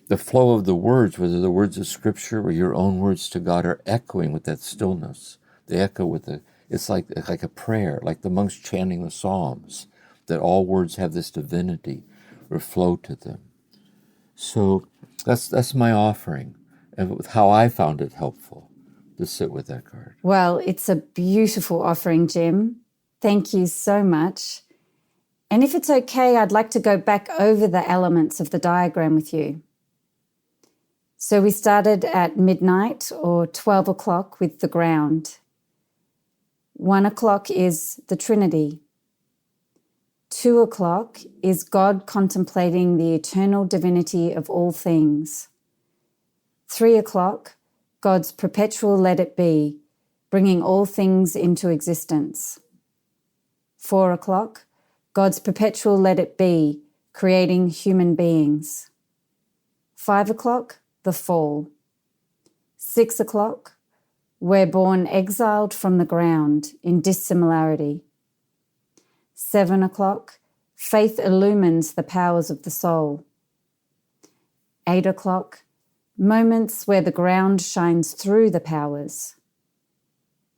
the flow of the words, whether the words of Scripture or your own words to God, are echoing with that stillness. They echo with it's like a prayer, like the monks chanting the Psalms, that all words have this divinity or flow to them. So that's my offering, and how I found it helpful to sit with Eckhart. Well, it's a beautiful offering, Jim. Thank you so much. And if it's okay, I'd like to go back over the elements of the diagram with you. So we started at midnight or 12 o'clock with the ground. 1 o'clock is the Trinity. 2 o'clock is God contemplating the eternal divinity of all things. 3 o'clock, God's perpetual let it be, bringing all things into existence. 4 o'clock, God's perpetual let it be, creating human beings. 5 o'clock, the fall. 6 o'clock, we're born exiled from the ground in dissimilarity. 7 o'clock, faith illumines the powers of the soul. 8 o'clock, moments where the ground shines through the powers.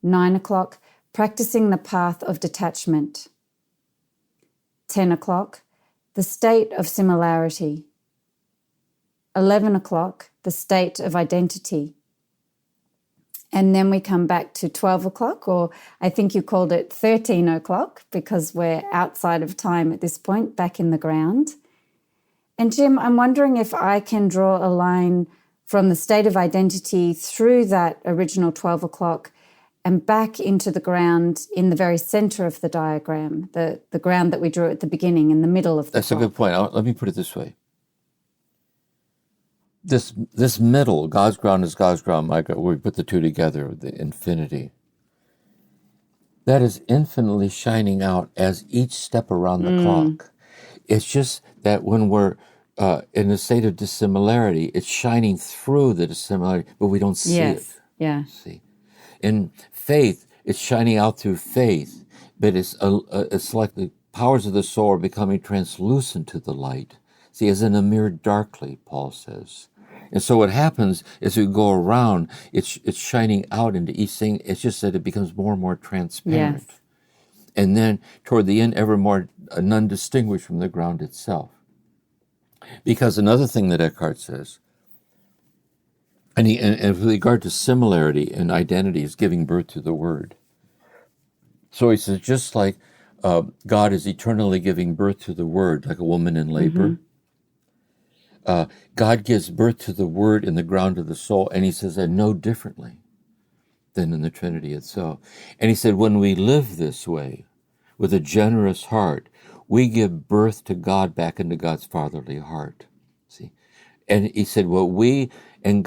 9 o'clock, practicing the path of detachment. 10 o'clock, the state of similarity. 11 o'clock, the state of identity. And then we come back to 12 o'clock, or I think you called it 13 o'clock, because we're outside of time at this point, back in the ground. And Jim, I'm wondering if I can draw a line from the state of identity through that original 12 o'clock and back into the ground in the very center of the diagram, the ground that we drew at the beginning, in the middle of the That's clock. A good point. Let me put it this way. This middle, God's ground is God's ground, my God, where we put the two together, the infinity, that is infinitely shining out as each step around the clock. It's just that when we're in a state of dissimilarity, it's shining through the dissimilarity, but we don't see it. Yeah. See, in faith, it's shining out through faith, but it's like the powers of the soul are becoming translucent to the light. See, as in a mirror darkly, Paul says. And so what happens is we go around, it's shining out into each thing. It's just that it becomes more and more transparent. Yes. And then toward the end, ever more none distinguished from the ground itself. Because another thing that Eckhart says, and with regard to similarity and identity, is giving birth to the Word. So he says, just like God is eternally giving birth to the Word, like a woman in labor, God gives birth to the Word in the ground of the soul, and he says that no differently than in the Trinity itself. And he said, when we live this way, with a generous heart, we give birth to God back into God's fatherly heart. See? And he said, what we and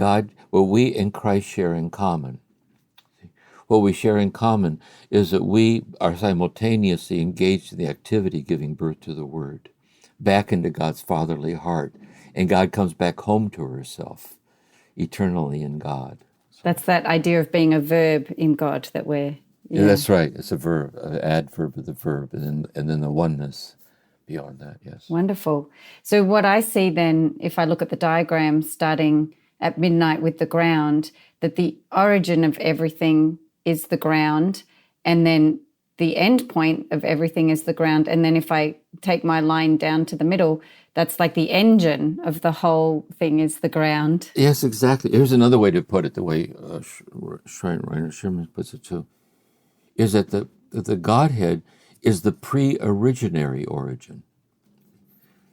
Christ share in common. See? What we share in common is that we are simultaneously engaged in the activity giving birth to the Word, back into God's fatherly heart. And God comes back home to herself, eternally in God. So, that's that idea of being a verb in God that we're... Yeah, that's right. It's a verb, an adverb of the verb, and then the oneness beyond that, yes. Wonderful. So what I see then, if I look at the diagram starting at midnight with the ground, that the origin of everything is the ground, and then the end point of everything is the ground. And then if I take my line down to the middle, that's like the engine of the whole thing is the ground. Yes, exactly. Here's another way to put it, the way Sherman puts it too, is that the Godhead is the pre-originary origin.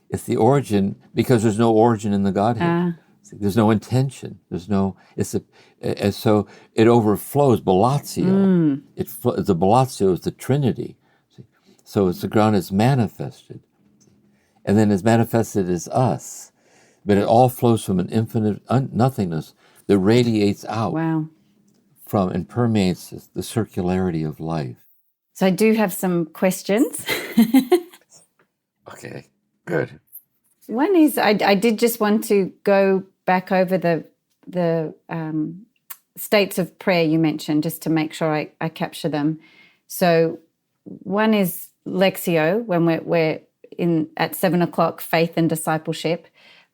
It's the origin because there's no origin in the Godhead. There's no intention. And so it overflows, Bollatio. The Bollatio is the Trinity. See? So it's the ground is manifested. And then it's manifested as us. But it all flows from an infinite nothingness that radiates out. Wow. From and permeates the circularity of life. So I do have some questions. Okay, good. One is I did just want to go back over the states of prayer you mentioned, just to make sure I capture them. So one is Lectio, when we're in at 7 o'clock, faith and discipleship,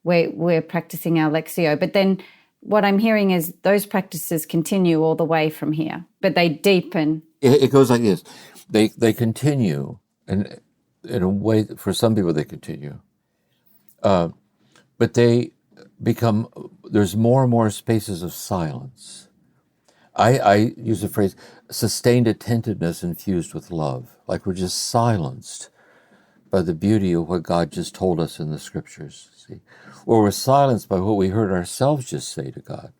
we're practicing our Lectio. But then what I'm hearing is those practices continue all the way from here, but they deepen. It goes like this. They continue, and in a way, for some people they continue. But they become, there's more and more spaces of silence. I use the phrase, sustained attentiveness infused with love, like we're just silenced by the beauty of what God just told us in the scriptures, see? Or we're silenced by what we heard ourselves just say to God.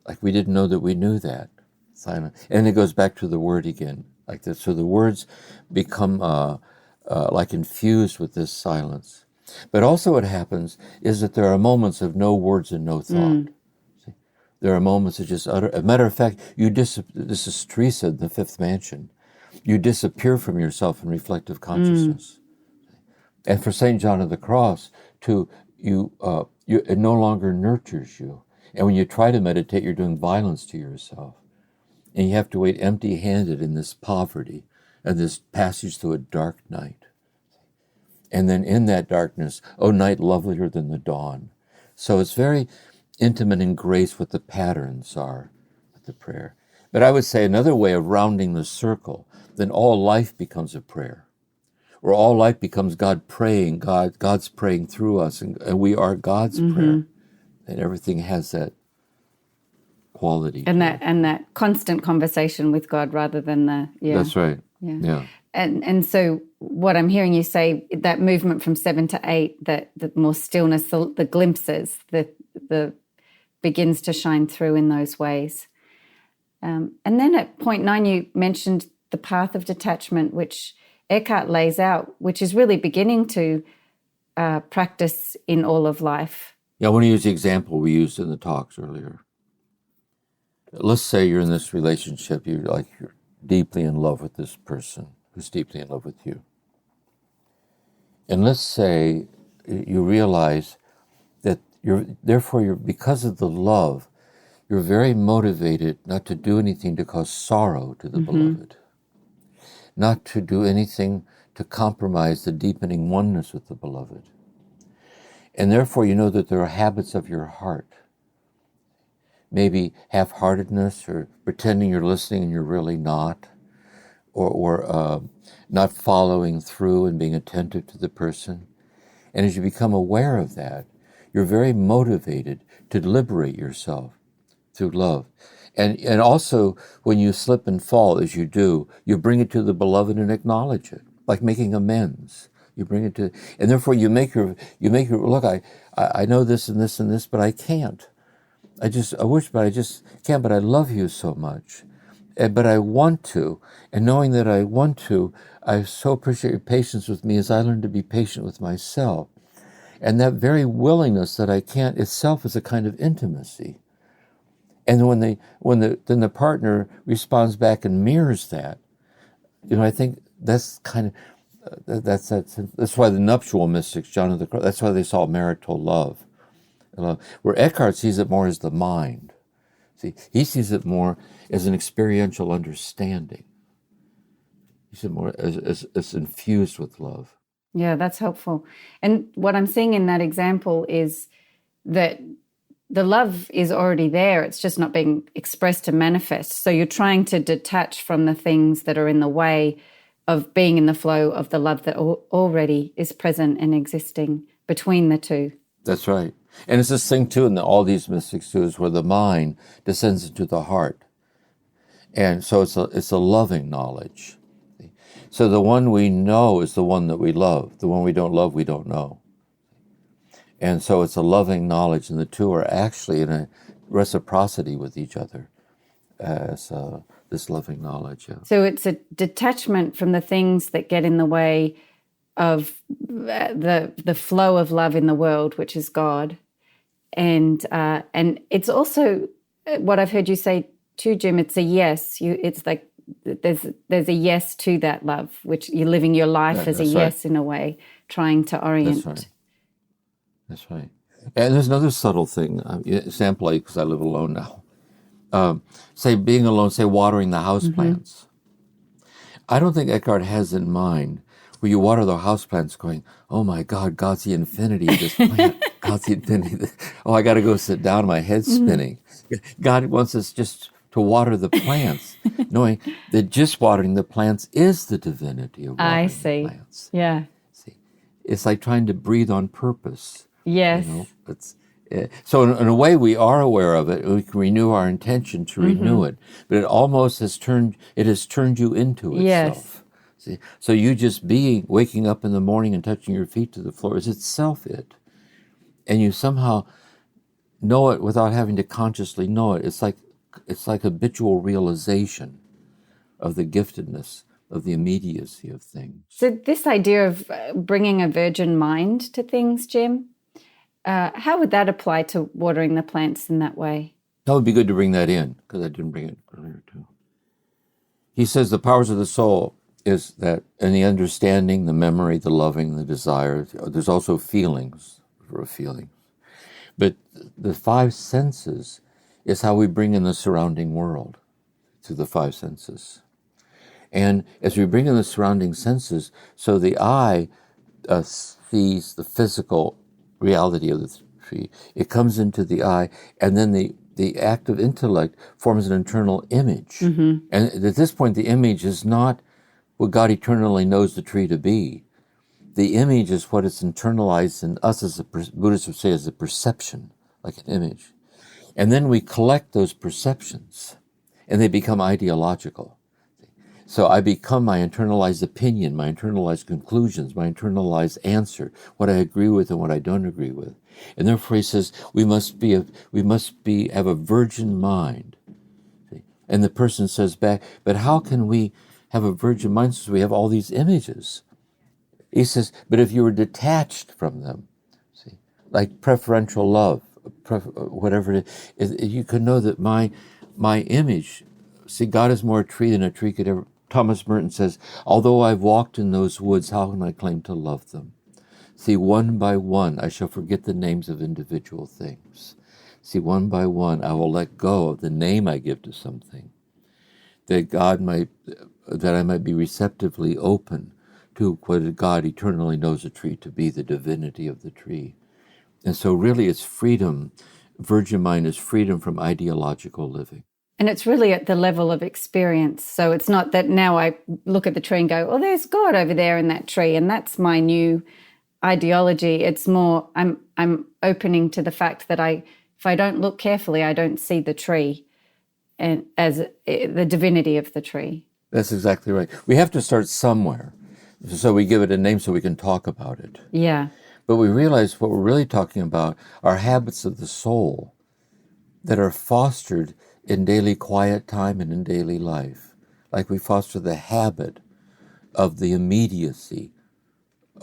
Like we didn't know that we knew that. Silent. And it goes back to the word again, like this. So the words become like infused with this silence. But also what happens is that there are moments of no words and no thought. See? There are moments of just utter. As a matter of fact, this is Teresa in the Fifth Mansion. You disappear from yourself in reflective consciousness. And for Saint John of the Cross, it no longer nurtures you. And when you try to meditate, you're doing violence to yourself. And you have to wait empty-handed in this poverty and this passage through a dark night. And then in that darkness, oh, night lovelier than the dawn. So it's very intimate in grace what the patterns are with the prayer. But I would say another way of rounding the circle, then all life becomes a prayer. Or all life becomes God praying, God's praying through us, and we are God's prayer. And everything has that quality. And that constant conversation with God rather than That's right. Yeah. And so what I'm hearing you say, that movement from 7 to 8, that the more stillness, the glimpses, the begins to shine through in those ways. And then at point 9, you mentioned the path of detachment, which Eckhart lays out, which is really beginning to practice in all of life. Yeah, I want to use the example we used in the talks earlier. Let's say you're in this relationship, you're deeply in love with this person who's deeply in love with you. And let's say you realize that because of the love, you're very motivated not to do anything to cause sorrow to the beloved, not to do anything to compromise the deepening oneness with the beloved. And therefore you know that there are habits of your heart, maybe half-heartedness or pretending you're listening and you're really not, or not following through and being attentive to the person. And as you become aware of that, you're very motivated to liberate yourself through love. And also, when you slip and fall, as you do, you bring it to the beloved and acknowledge it, like making amends. You bring it to, and therefore you make your look, I know this and this and this, but I can't. I wish, but I just can't, but I love you so much. But I want to, and knowing that I want to, I so appreciate your patience with me as I learn to be patient with myself. And that very willingness that I can't itself is a kind of intimacy. And when the partner responds back and mirrors that, I think that's kind of that's why the nuptial mystics, John of the Cross, that's why they saw marital love. Where Eckhart sees it more as the mind. See, he sees it more as an experiential understanding. He sees it more as infused with love. Yeah, that's helpful. And what I'm seeing in that example is that the love is already there. It's just not being expressed and manifest. So you're trying to detach from the things that are in the way of being in the flow of the love that already is present and existing between the two. That's right. And it's this thing, too, in all these mystics, too, is where the mind descends into the heart. And so it's a loving knowledge. So the one we know is the one that we love. The one we don't love, we don't know. And so it's a loving knowledge, and the two are actually in a reciprocity with each other as this loving knowledge. Yeah. So it's a detachment from the things that get in the way of the flow of love in the world, which is God. And it's also what I've heard you say too, Jim. It's a yes. It's like there's a yes to that love, which you're living your life as a yes in a way, trying to orient. That's right. And there's another subtle thing. Example, because I live alone now. Say being alone. Say watering the houseplants. I don't think Eckhart has in mind where you water the houseplants going, oh my God, God's the infinity of this plant. God's the infinity. Oh, I got to go sit down. My head's spinning. God wants us just to water the plants, knowing that just watering the plants is the divinity of watering the plants. Yeah. See, it's like trying to breathe on purpose. Yes. So in a way, we are aware of it. We can renew our intention to renew it, but it almost has turned you into itself. Yes. See? So you just waking up in the morning and touching your feet to the floor is itself it. And you somehow know it without having to consciously know it. It's like habitual realization of the giftedness, of the immediacy of things. So this idea of bringing a virgin mind to things, Jim, how would that apply to watering the plants in that way? That would be good to bring that in, because I didn't bring it earlier too. He says the powers of the soul is that, and the understanding, the memory, the loving, the desire. There's also feelings for a feeling. But the five senses is how we bring in the surrounding world through the five senses. And as we bring in the surrounding senses, so the eye sees the physical reality of the tree. It comes into the eye, and then the active intellect forms an internal image. And at this point, the image is not what God eternally knows the tree to be. The image is what is internalized in us, as Buddhists would say, as a perception, like an image. And then we collect those perceptions, and they become ideological. So I become my internalized opinion, my internalized conclusions, my internalized answer, what I agree with and what I don't agree with. And therefore he says we must have a virgin mind. And the person says back, but how can we have a virgin mind since we have all these images? He says, but if you were detached from them, see, like preferential love, whatever it is, you could know that my image, see, God is more a tree than a tree could ever. Thomas Merton says, although I've walked in those woods, how can I claim to love them? See, one by one, I shall forget the names of individual things. See, one by one, I will let go of the name I give to something, that I might be receptively open to what God eternally knows a tree to be, the divinity of the tree. And so really it's freedom. Virgin mind is freedom from ideological living. And it's really at the level of experience. So it's not that now I look at the tree and go, oh, there's God over there in that tree, and that's my new ideology. It's more I'm opening to the fact that if I don't look carefully, I don't see the tree and as the divinity of the tree. That's exactly right. We have to start somewhere. So we give it a name so we can talk about it. Yeah. But we realize what we're really talking about are habits of the soul that are fostered in daily quiet time and in daily life. Like we foster the habit of the immediacy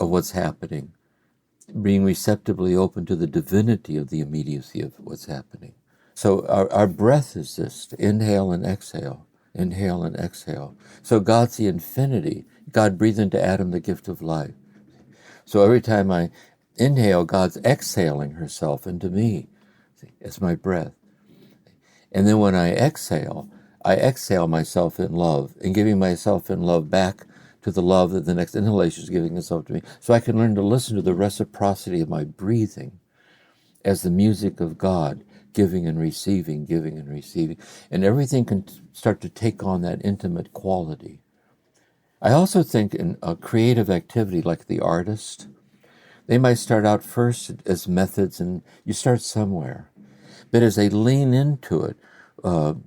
of what's happening, being receptively open to the divinity of the immediacy of what's happening. So our breath is this, to inhale and exhale, inhale and exhale. So God's the infinity. God breathed into Adam the gift of life. So every time I inhale, God's exhaling herself into me. It's my breath. And then when I exhale myself in love, and giving myself in love back to the love that the next inhalation is giving itself to me. So I can learn to listen to the reciprocity of my breathing as the music of God, giving and receiving, giving and receiving. And everything can start to take on that intimate quality. I also think in a creative activity like the artist, they might start out first as methods, and you start somewhere. But as they lean into it,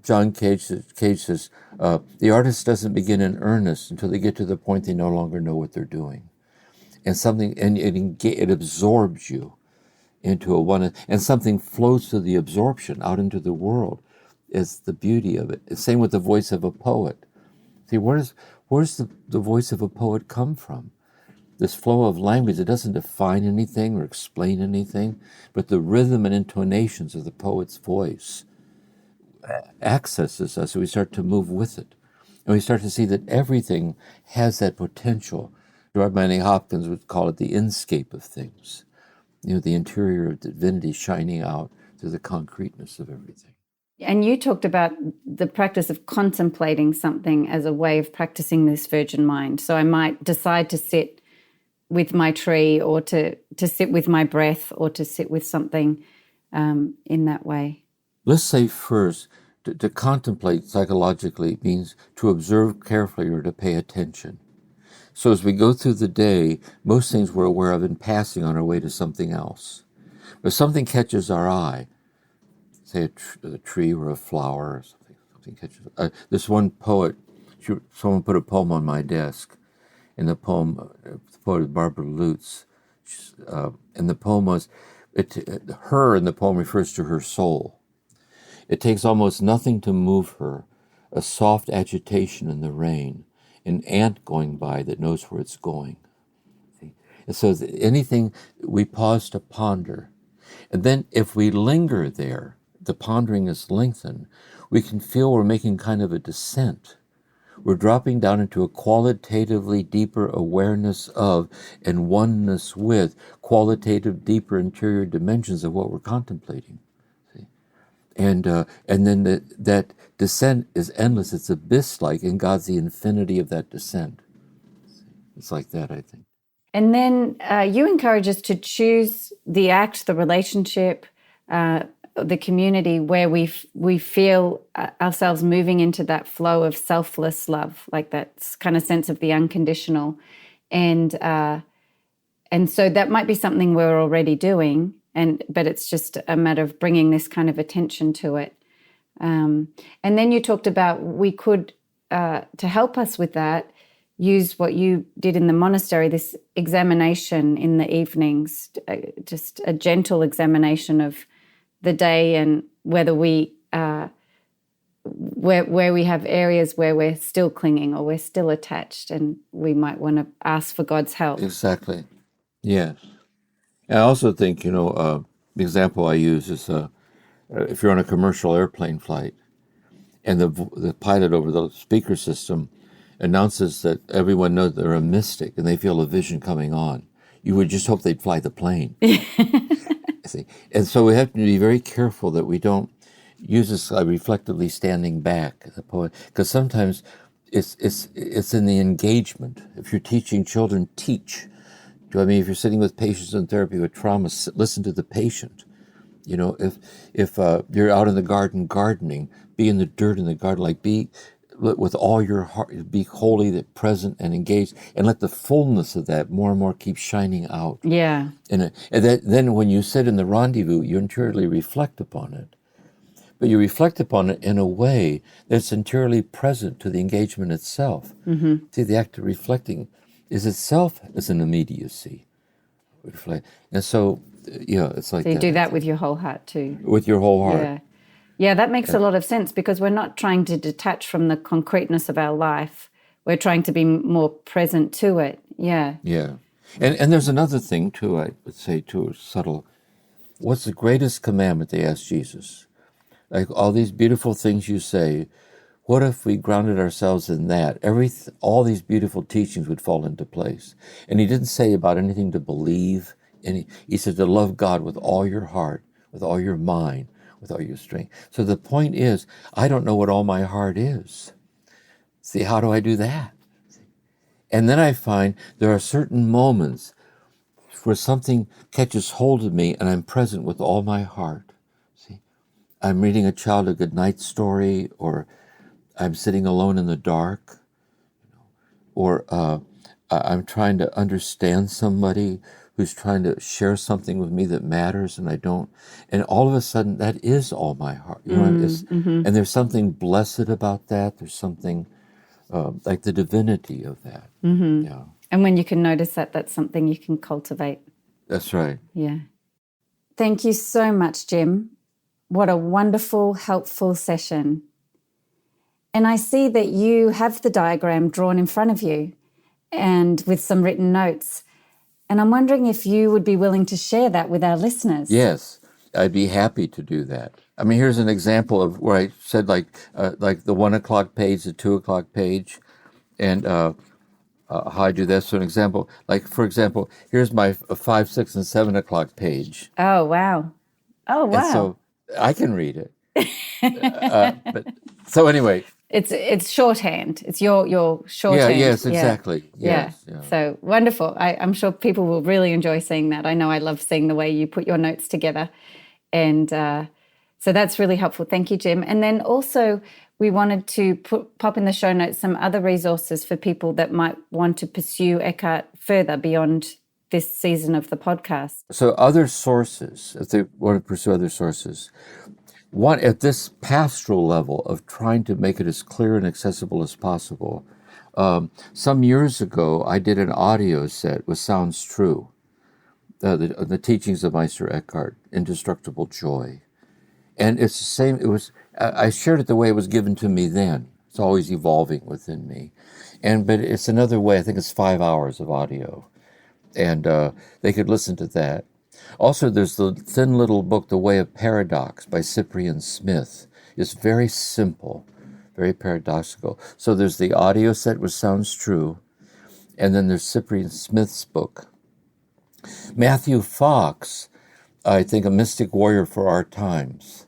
John Cage says, the artist doesn't begin in earnest until they get to the point they no longer know what they're doing. And it absorbs you into a one, and something flows through the absorption out into the world. It's the beauty of it. Same with the voice of a poet. See, where's the voice of a poet come from? This flow of language, it doesn't define anything or explain anything, but the rhythm and intonations of the poet's voice accesses us, so we start to move with it. And we start to see that everything has that potential. George Manning Hopkins would call it the inscape of things. The interior of divinity shining out through the concreteness of everything. And you talked about the practice of contemplating something as a way of practicing this virgin mind. So I might decide to sit with my tree, or to sit with my breath, or to sit with something in that way. Let's say first, to contemplate psychologically means to observe carefully or to pay attention. So as we go through the day, most things we're aware of in passing on our way to something else. But something catches our eye, say a tree or a flower or something catches. This one poet, someone put a poem on my desk, and the poet is Barbara Lutz, and the poem was, her in the poem refers to her soul. It takes almost nothing to move her, a soft agitation in the rain, an ant going by that knows where it's going. See? And so anything we pause to ponder, and then if we linger there, the pondering is lengthened, we can feel we're making kind of a descent. We're dropping down into a qualitatively deeper awareness of and oneness with qualitative, deeper interior dimensions of what we're contemplating. See? And then that descent is endless. It's abyss-like, and God's the infinity of that descent. It's like that, I think. And then you encourage us to choose the act, the relationship, the community where we feel ourselves moving into that flow of selfless love, like that kind of sense of the unconditional. And so that might be something we're already doing, but it's just a matter of bringing this kind of attention to it. And then you talked about we could, to help us with that, use what you did in the monastery, this examination in the evenings, just a gentle examination of the day and whether we where we have areas where we're still clinging or we're still attached, and we might want to ask for God's help. Exactly. Yes. And I also think, the example I use is if you're on a commercial airplane flight and the pilot over the speaker system announces that everyone knows they're a mystic and they feel a vision coming on, you would just hope they'd fly the plane. See? And so we have to be very careful that we don't use this reflectively standing back, the poet, because sometimes it's in the engagement. If you're teaching children, teach. If you're sitting with patients in therapy with trauma, listen to the patient. If you're out in the garden gardening, be in the dirt in the garden, be with all your heart, be wholly present and engaged, and let the fullness of that more and more keep shining out. Yeah. And then when you sit in the rendezvous, you interiorly reflect upon it. But you reflect upon it in a way that's interiorly present to the engagement itself. Mm-hmm. See, the act of reflecting is itself as an immediacy. And so, it's like that. So you do that with your whole heart too. With your whole heart. Yeah. Yeah, that makes a lot of sense, because we're not trying to detach from the concreteness of our life. We're trying to be more present to it. Yeah. Yeah. And there's another thing, too, I would say, too, subtle. What's the greatest commandment, they asked Jesus? Like all these beautiful things you say, what if we grounded ourselves in that? All these beautiful teachings would fall into place. And he didn't say about anything to believe. He said to love God with all your heart, with all your mind, with all your strength. So the point is, I don't know what all my heart is. See, how do I do that? And then I find there are certain moments where something catches hold of me and I'm present with all my heart. See, I'm reading a child a good night story, or I'm sitting alone in the dark, or I'm trying to understand somebody who's trying to share something with me that matters, and I don't. And all of a sudden, that is all my heart. And there's something blessed about that. There's something like the divinity of that. Mm-hmm. Yeah. And when you can notice that, that's something you can cultivate. That's right. Yeah. Thank you so much, Jim. What a wonderful, helpful session. And I see that you have the diagram drawn in front of you and with some written notes. And I'm wondering if you would be willing to share that with our listeners. Yes, I'd be happy to do that. I mean, here's an example of where I said like the 1 o'clock page, the 2 o'clock page, and how I do that. So an example, for example, here's my 5, 6, and 7 o'clock page. Oh, wow. Oh, wow. And so I can read it. So anyway. It's shorthand. It's your shorthand. Yeah, yes, exactly. Yeah. Yes, yeah. So wonderful. I'm sure people will really enjoy seeing that. I know I love seeing the way you put your notes together. And so that's really helpful. Thank you, Jim. And then also we wanted to pop in the show notes some other resources for people that might want to pursue Eckhart further beyond this season of the podcast. So other sources, if they want to pursue other sources, one, at this pastoral level of trying to make it as clear and accessible as possible, some years ago, I did an audio set with Sounds True, the teachings of Meister Eckhart, Indestructible Joy. And it's the same, I shared it the way it was given to me then. It's always evolving within me. But it's another way, I think it's 5 hours of audio. And they could listen to that. Also, there's the thin little book, The Way of Paradox by Cyprian Smith. It's very simple, very paradoxical. So there's the audio set, which sounds true, and then there's Cyprian Smith's book. Matthew Fox, I think a mystic warrior for our times,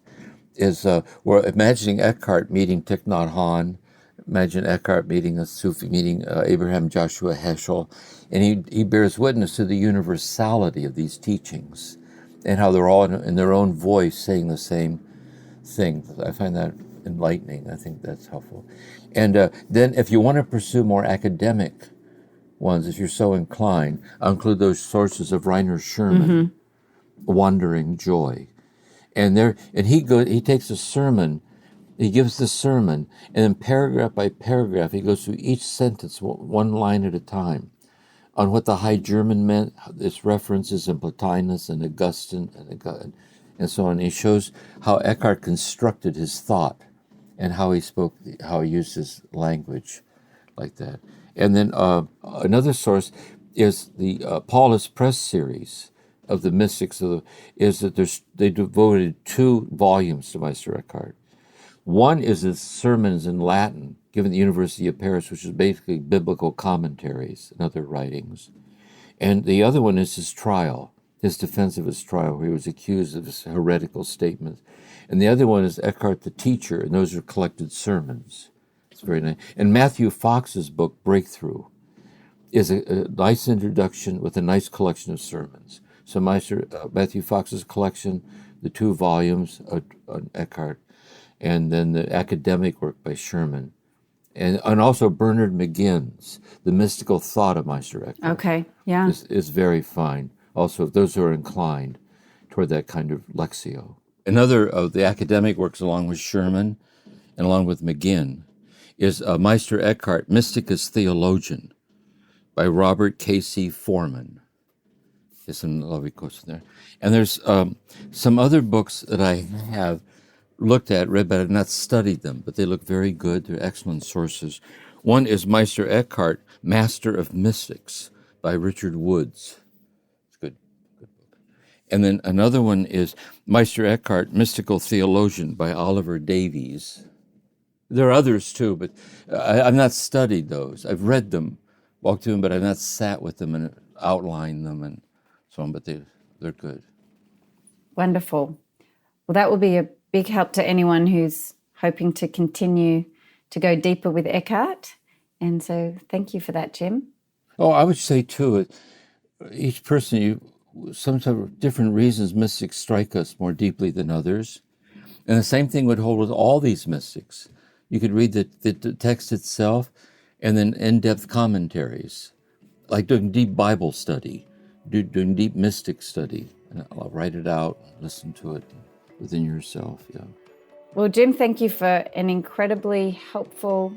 is we're imagining Eckhart meeting Thich Nhat Hanh. Imagine Eckhart meeting a Sufi, meeting Abraham Joshua Heschel, and he bears witness to the universality of these teachings and how they're all in their own voice saying the same thing. I find that enlightening. I think that's helpful. And then if you want to pursue more academic ones, if you're so inclined, I'll include those sources of Rainer Sherman, Wandering Joy. And he takes a sermon, he gives the sermon, and then paragraph by paragraph, he goes through each sentence, one line at a time, on what the High German meant, its references in Plotinus and Augustine and so on. He shows how Eckhart constructed his thought and how he spoke, how he used his language like that. And then another source is the Paulus Press series of the mystics is that they devoted 2 volumes to Meister Eckhart. One is his sermons in Latin, given at the University of Paris, which is basically biblical commentaries and other writings. And the other one is his trial, his defense of his trial, where he was accused of his heretical statements. And the other one is Eckhart the Teacher, and those are collected sermons. It's very nice. And Matthew Fox's book, Breakthrough, is a nice introduction with a nice collection of sermons. So Matthew Fox's collection, the 2 volumes on Eckhart, and then the academic work by Sherman, and also Bernard McGinn's The Mystical Thought of Meister Eckhart. Okay, yeah. is very fine. Also, those who are inclined toward that kind of lexio. Another of the academic works, along with Sherman and along with McGinn, is Meister Eckhart, Mysticus Theologian, by Robert Casey Foreman. There's some lovely quotes in there. And there's some other books that I have looked at, read, but I've not studied them, but they look very good. They're excellent sources. One is Meister Eckhart, Master of Mystics, by Richard Woods. It's a good book. And then another one is Meister Eckhart, Mystical Theologian, by Oliver Davies. There are others too, but I've not studied those. I've read them, walked through them, but I've not sat with them and outlined them and so on, but they're good. Wonderful. Well, that will be a big help to anyone who's hoping to continue to go deeper with Eckhart. And so thank you for that, Jim. Oh, I would say too, each person, sometimes different reasons mystics strike us more deeply than others. And the same thing would hold with all these mystics. You could read the text itself and then in-depth commentaries, like doing deep Bible study, doing deep mystic study. And I'll write it out, listen to it within yourself, yeah. Well, Jim, thank you for an incredibly helpful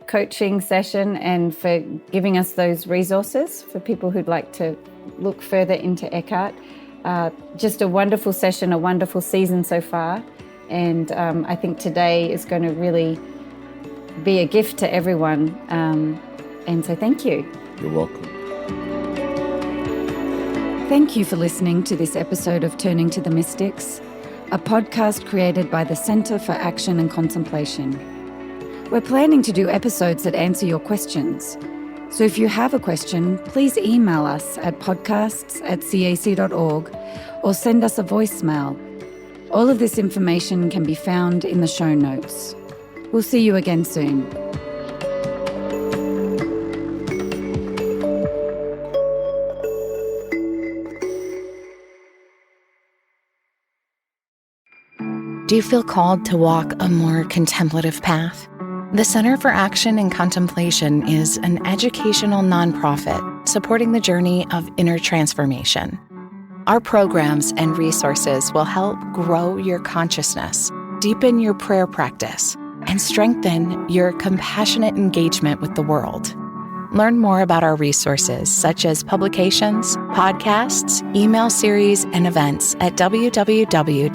coaching session and for giving us those resources for people who'd like to look further into Eckhart. Just a wonderful session, a wonderful season so far. And I think today is going to really be a gift to everyone. And so thank you. You're welcome. Thank you for listening to this episode of Turning to the Mystics, a podcast created by the Center for Action and Contemplation. We're planning to do episodes that answer your questions. So if you have a question, please email us at podcasts@cac.org or send us a voicemail. All of this information can be found in the show notes. We'll see you again soon. Do you feel called to walk a more contemplative path? The Center for Action and Contemplation is an educational nonprofit supporting the journey of inner transformation. Our programs and resources will help grow your consciousness, deepen your prayer practice, and strengthen your compassionate engagement with the world. Learn more about our resources, such as publications, podcasts, email series, and events at www.cac.org.